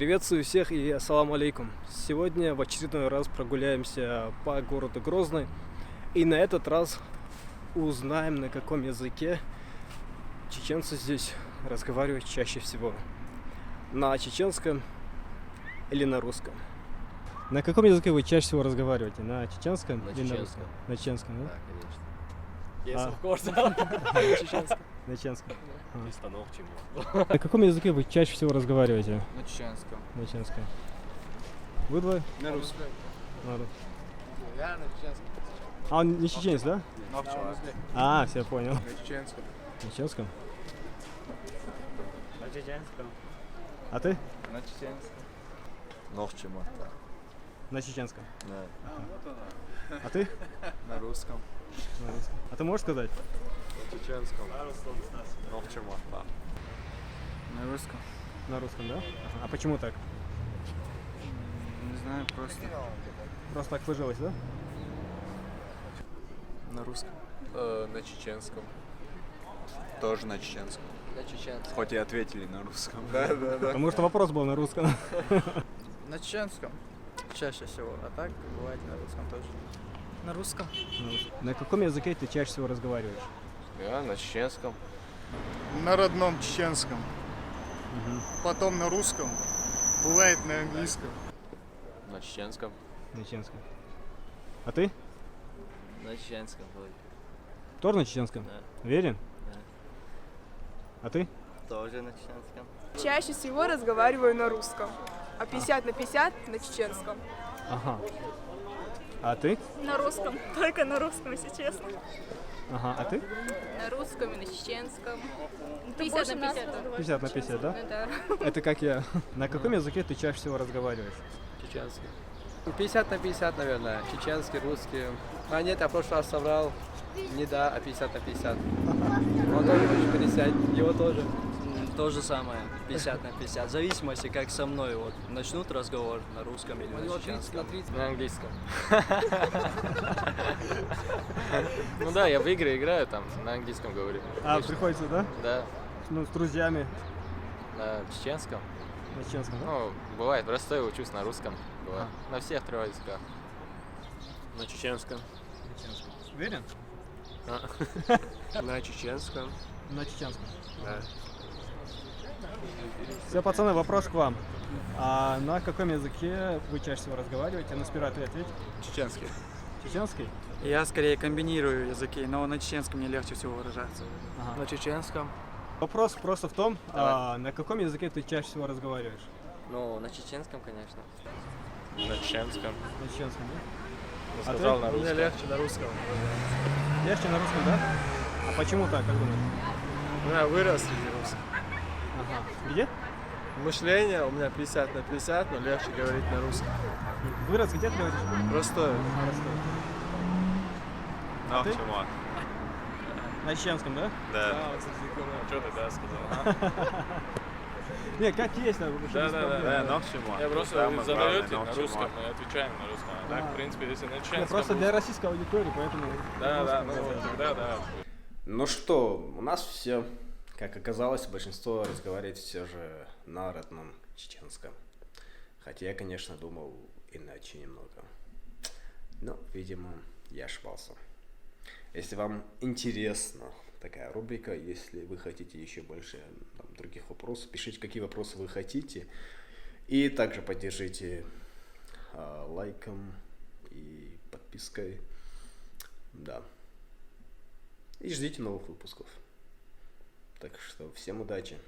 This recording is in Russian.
Приветствую всех и ассаламу алейкум. Сегодня в очередной раз прогуляемся по городу Грозный. И на этот раз узнаем, на каком языке чеченцы здесь разговаривают чаще всего. На чеченском или на русском. На каком языке вы чаще всего разговариваете? На чеченском или на русском? На чеченском, да? Да, конечно. Yes, of course. Чеченском. На чеченском. И станок чему. На каком языке вы чаще всего разговариваете? На чеченском. На чеченском. Вы двое? На русском. На русском. Я на чеченском. А он не чеченец, да? А, все понял. На чеченском. На чеченском? На чеченском. А ты? На чеченском. Ног чему. На чеченском. Да. А ты? На русском. На русском. А ты можешь сказать? На чеченском. Ног чему. На русском. На русском, да? А почему так? Не знаю, просто. Просто так сложилось, да? На русском. На чеченском. Тоже на чеченском. На чеченском. Хоть и ответили на русском. Потому что вопрос был на русском. На чеченском чаще всего, а так бывает на русском тоже. На русском? На каком языке ты чаще всего разговариваешь? Да, на чеченском. На родном чеченском, потом на русском, бывает на английском. На чеченском. На чеченском. А ты? На чеченском. Тоже на чеченском? Да. Уверен? Да. А ты? Тоже на чеченском. Чаще всего разговариваю на русском, а 50 на 50 на чеченском. Ага. А ты? На русском, только на русском, если честно. Ага. А ты? На русском и на чеченском. 50 на 50. 50 на 50, да? Да. Это как я. На каком языке ты чаще всего разговариваешь? Чеченский. 50 на 50, наверное. Чеченский, русский. А нет, я в прошлый раз соврал. Не да, а 50 на 50. Он тоже хочет пересядь. Его тоже. То же самое, 50 на 50. В зависимости, как со мной вот начнут разговор на русском или на чеченском. На английском. Ну да, я в игры играю, там на английском говорю. А, приходится, да? Да, Ну, с друзьями. на чеченском. На чеченском, да? Ну, бывает, в Ростове учусь на русском. Бывает. На всех трех языках. На чеченском. На чеченском. Уверен? На чеченском. На чеченском. Да. Все, пацаны, вопрос к вам. А на каком языке вы чаще всего разговариваете? Ну, сперва ты ответь. Чеченский. Чеченский? Я скорее комбинирую языки, но на чеченском мне легче всего выражаться. Ага. На чеченском. Вопрос просто в том, на каком языке ты чаще всего разговариваешь? Ну, на чеченском, конечно. На чеченском. На чеченском, да? Я А сказал ты? на Мне русском. легче на русском. Легче на русском, да? А почему так, как думаешь? Ну, я вырос среди русских. Ага. Где? Мышление у меня 50 на 50, но легче говорить на русском. Вырос где ты говоришь? Просто На Ростове. На ты? чему? На чеченском, да? Да. Что ты да сказал? Не, как есть, да. Да, на чему? Я просто Самое задаете главное, на русском, мы отвечаем на русском. А так, в принципе, если на чеченском... Просто для российской аудитории, поэтому... Да, ну тогда да. Ну что, у нас все, как оказалось, большинство разговаривает все же на родном чеченском. Хотя я, конечно, думал иначе немного. Но, видимо, я ошибался. Если вам интересна такая рубрика, если вы хотите еще больше других вопросов, пишите, какие вопросы вы хотите. И также поддержите лайком и подпиской. Да. И ждите новых выпусков. Так что всем удачи.